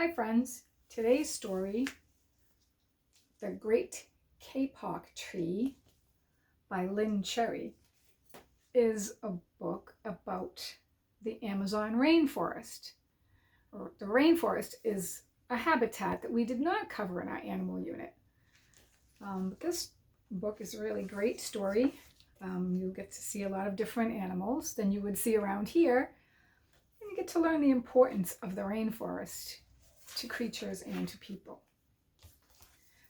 Hi friends, today's story, The Great Kapok Tree by Lynne is a book about the Amazon rainforest. The rainforest is a habitat that we did not cover in our animal unit. This book is a really great story. You get to see a lot of different animals than you would see around here, and you get to learn the importance of the rainforest to creatures and to people.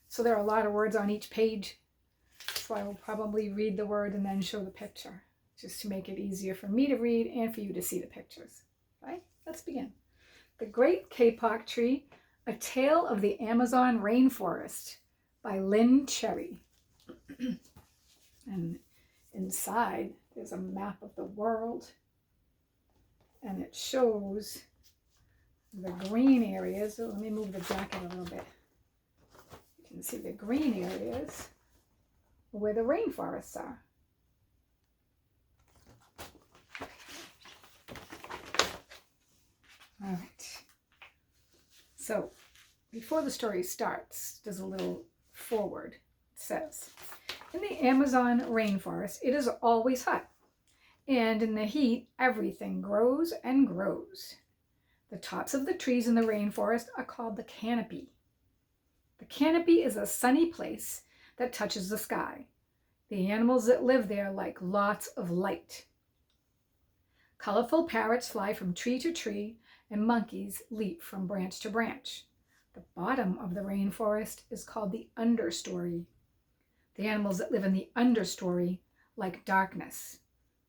So there are a lot of words on each page, so I will probably read the word and then show the picture, just to make it easier for me to read and for you to see the pictures. Okay, let's begin. The Great Kapok Tree, A Tale of the Amazon Rainforest by Lynne. And inside there's a map of the world, and it shows the green areas. So let me move the jacket a little bit. You can see the green areas where the rainforests are. All right. So before the story starts, there's a little foreword. It says, in the Amazon rainforest, it is always hot, and in the heat, everything grows and grows. The tops of the trees in the rainforest are called the canopy. The canopy is a sunny place that touches the sky. The animals that live there like lots of light. Colorful parrots fly from tree to tree, and monkeys leap from branch to branch. The bottom of the rainforest is called the understory. The animals that live in the understory like darkness.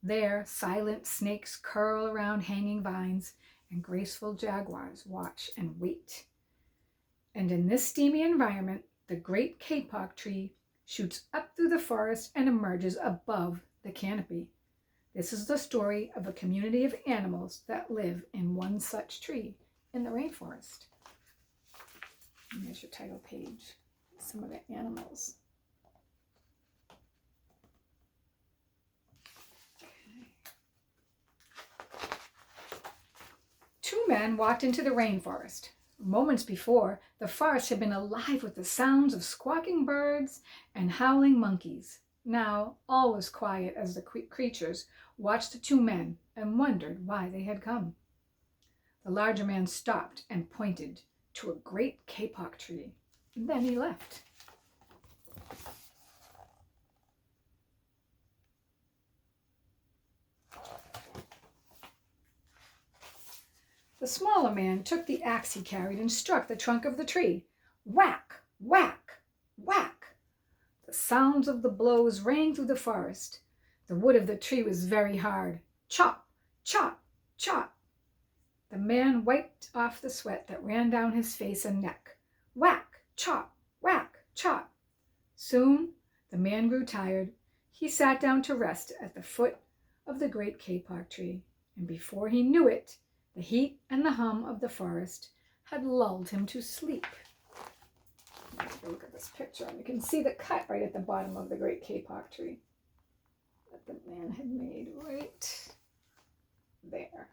There, silent snakes curl around hanging vines, and graceful jaguars watch and wait. And in this steamy environment, the great kapok tree shoots up through the forest and emerges above the canopy. This is the story of a community of animals that live in one such tree in the rainforest. And there's your title page, some of the animals. Two men walked into the rainforest. Moments before, the forest had been alive with the sounds of squawking birds and howling monkeys. Now all was quiet as the creatures watched the two men and wondered why they had come. The larger man stopped and pointed to a great kapok tree. And then he left. The smaller man took the axe he carried and struck the trunk of the tree. Whack, whack, whack. The sounds of the blows rang through the forest. The wood of the tree was very hard. Chop, chop, chop. The man wiped off the sweat that ran down his face and neck. Whack, chop, whack, chop. Soon the man grew tired. He sat down to rest at the foot of the great kapok tree, and before he knew it, the heat and the hum of the forest had lulled him to sleep. Let's take a look at this picture, and you can see the cut right at the bottom of the great kapok tree that the man had made right there.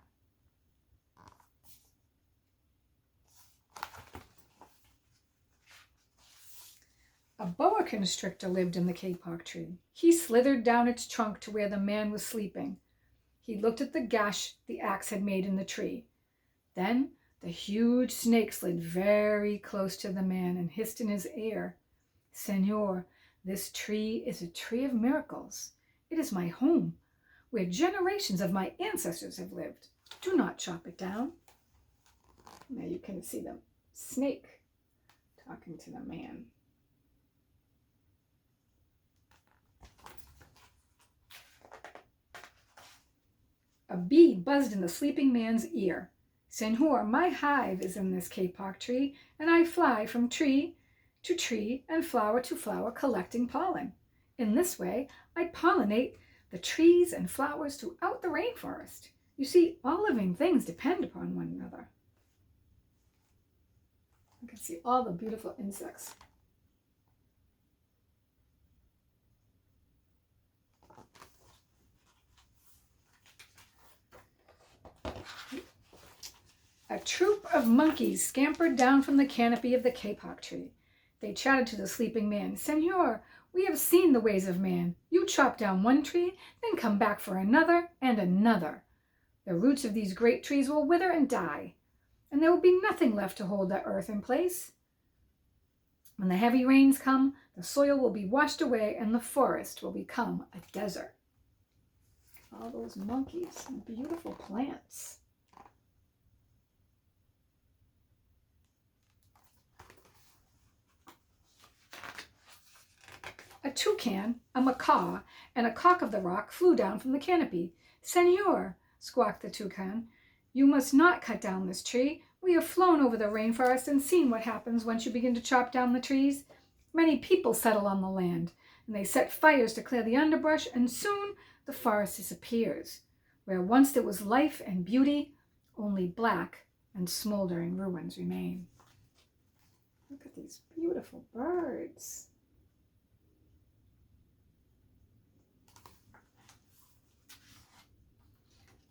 A boa constrictor lived in the kapok tree. He slithered down its trunk to where the man was sleeping. He looked at the gash the axe had made in the tree. Then the huge snake slid very close to the man and hissed in his ear, Senor, this tree is a tree of miracles. It is my home, where generations of my ancestors have lived. Do not chop it down. Now you can see the snake talking to the man. A bee buzzed in the sleeping man's ear. Senhor, my hive is in this kapok tree, and I fly from tree to tree and flower to flower collecting pollen. In this way, I pollinate the trees and flowers throughout the rainforest. You see, all living things depend upon one another. You can see all the beautiful insects. A troop of monkeys scampered down from the canopy of the kapok tree. They chatted to the sleeping man. "Senor, we have seen the ways of man. You chop down one tree, then come back for another and another. The roots of these great trees will wither and die, and there will be nothing left to hold the earth in place. When the heavy rains come, the soil will be washed away and the forest will become a desert." All those monkeys and beautiful plants. A toucan, a macaw, and a cock of the rock flew down from the canopy. "Senor," squawked the toucan, "you must not cut down this tree. We have flown over the rainforest and seen what happens once you begin to chop down the trees. Many people settle on the land, and they set fires to clear the underbrush, and soon the forest disappears. Where once there was life and beauty, only black and smoldering ruins remain." Look at these beautiful birds.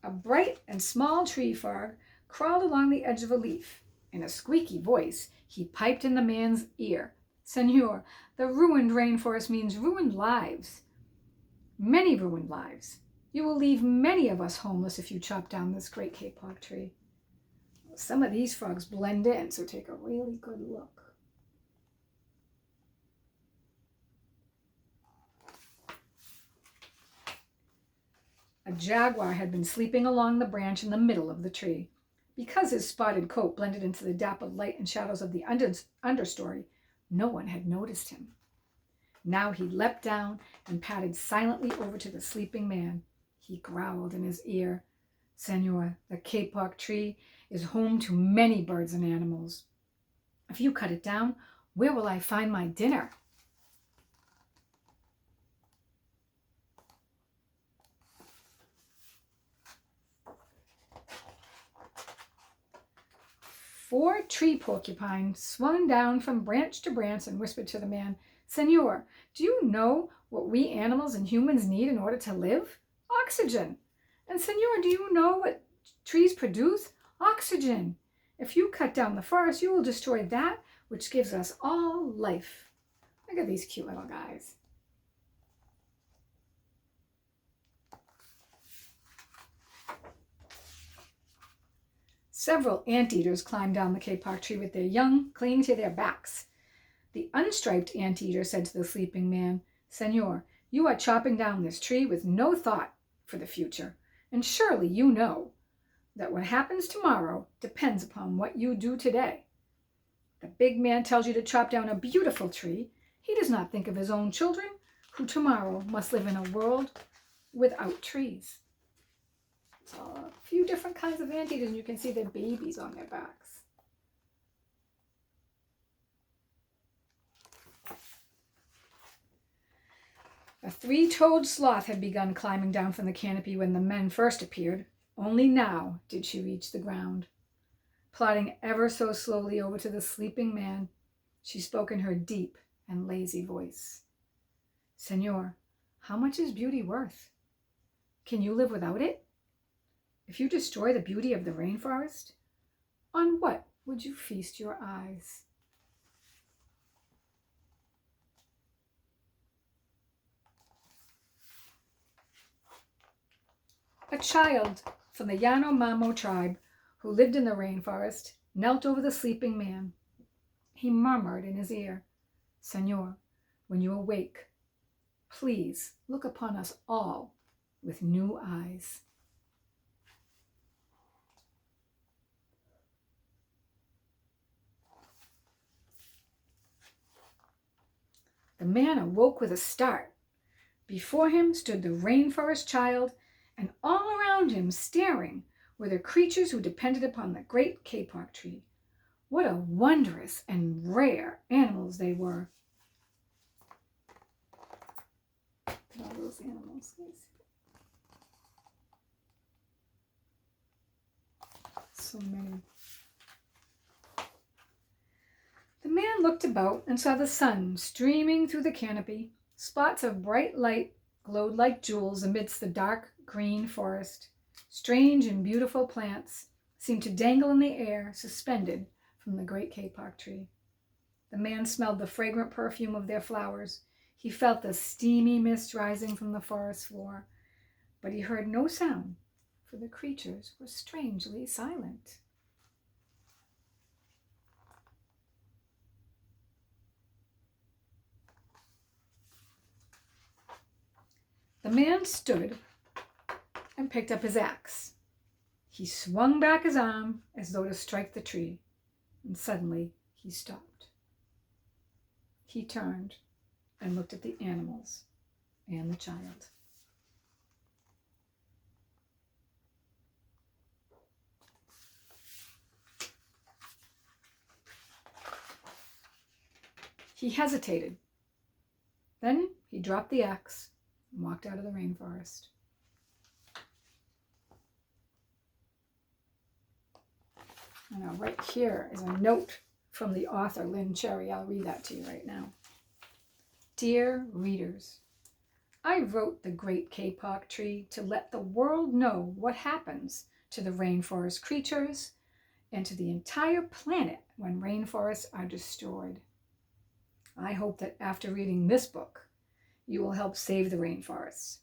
A bright and small tree frog crawled along the edge of a leaf. In a squeaky voice, he piped in the man's ear. "Senor, the ruined rainforest means ruined lives. Many ruined lives. You will leave many of us homeless if you chop down this great kapok tree." Some of these frogs blend in, so take a really good look. A jaguar had been sleeping along the branch in the middle of the tree. Because his spotted coat blended into the dappled light and shadows of the understory, no one had noticed him. Now he leapt down and padded silently over to the sleeping man. He growled in his ear, "Senor, the kapok tree is home to many birds and animals. If you cut it down, where will I find my dinner?" Four tree porcupines swung down from branch to branch and whispered to the man, "Senor, do you know what we animals and humans need in order to live? Oxygen. And Senor, do you know what trees produce? Oxygen. If you cut down the forest, you will destroy that which gives us all life." Look at these cute little guys. Several anteaters climbed down the kapok tree with their young clinging to their backs. The unstriped anteater said to the sleeping man, "Senor, you are chopping down this tree with no thought for the future, and surely you know that what happens tomorrow depends upon what you do today. The big man tells you to chop down a beautiful tree. He does not think of his own children, who tomorrow must live in a world without trees." So a few different kinds of anteaters, and you can see their babies on their backs. A three-toed sloth had begun climbing down from the canopy when the men first appeared. Only now did she reach the ground. Plodding ever so slowly over to the sleeping man, she spoke in her deep and lazy voice. "Senor, how much is beauty worth? Can you live without it? If you destroy the beauty of the rainforest, on what would you feast your eyes?" A child from the Yanomamo tribe who lived in the rainforest knelt over the sleeping man. He murmured in his ear, "Senor, when you awake, please look upon us all with new eyes." The man awoke with a start. Before him stood the rainforest child, and all around him, staring, were the creatures who depended upon the great kapok tree. What a wondrous and rare animals they were. All those animals. So many. The man looked about and saw the sun streaming through the canopy. Spots of bright light glowed like jewels amidst the dark green forest. Strange and beautiful plants, seemed to dangle in the air, suspended from the great kapok tree. The man smelled the fragrant perfume of their flowers. He felt the steamy mist rising from the forest floor, but he heard no sound, for the creatures were strangely silent. The man stood and picked up his axe. He swung back his arm as though to strike the tree, and suddenly he stopped. He turned and looked at the animals and the child. He hesitated. Then he dropped the axe and walked out of the rainforest. Now, right here is a note from the author, Lynne. I'll read that to you right now. Dear readers, I wrote The Great Kapok Tree to let the world know what happens to the rainforest creatures and to the entire planet when rainforests are destroyed. I hope that after reading this book, you will help save the rainforests.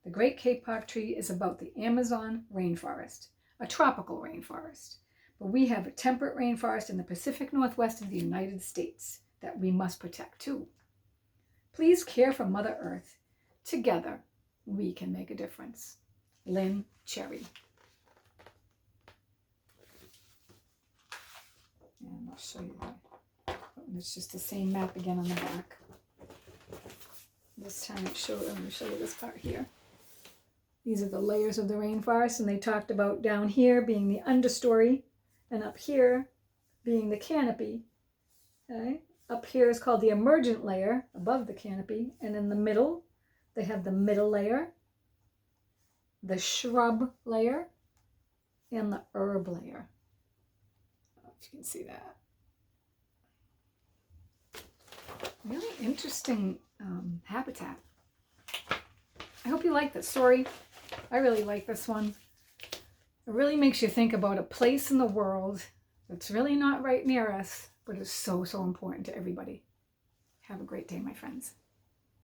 The Great Kapok Tree is about the Amazon rainforest, a tropical rainforest. But we have a temperate rainforest in the Pacific Northwest of the United States that we must protect too. Please care for Mother Earth. Together, we can make a difference. Lynne Cherry. And I'll show you that. It's just the same map again on the back. This time I'm going to show you this part here. These are the layers of the rainforest, and they talked about down here being the understory, and up here being the canopy. Okay? Up here is called the emergent layer, above the canopy, and in the middle they have the middle layer, the shrub layer, and the herb layer. I don't know if you can see that. Really interesting habitat. I hope you like this story. I really like this one. It really makes you think about a place in the world that's really not right near us, but is so, so important to everybody. Have a great day, my friends.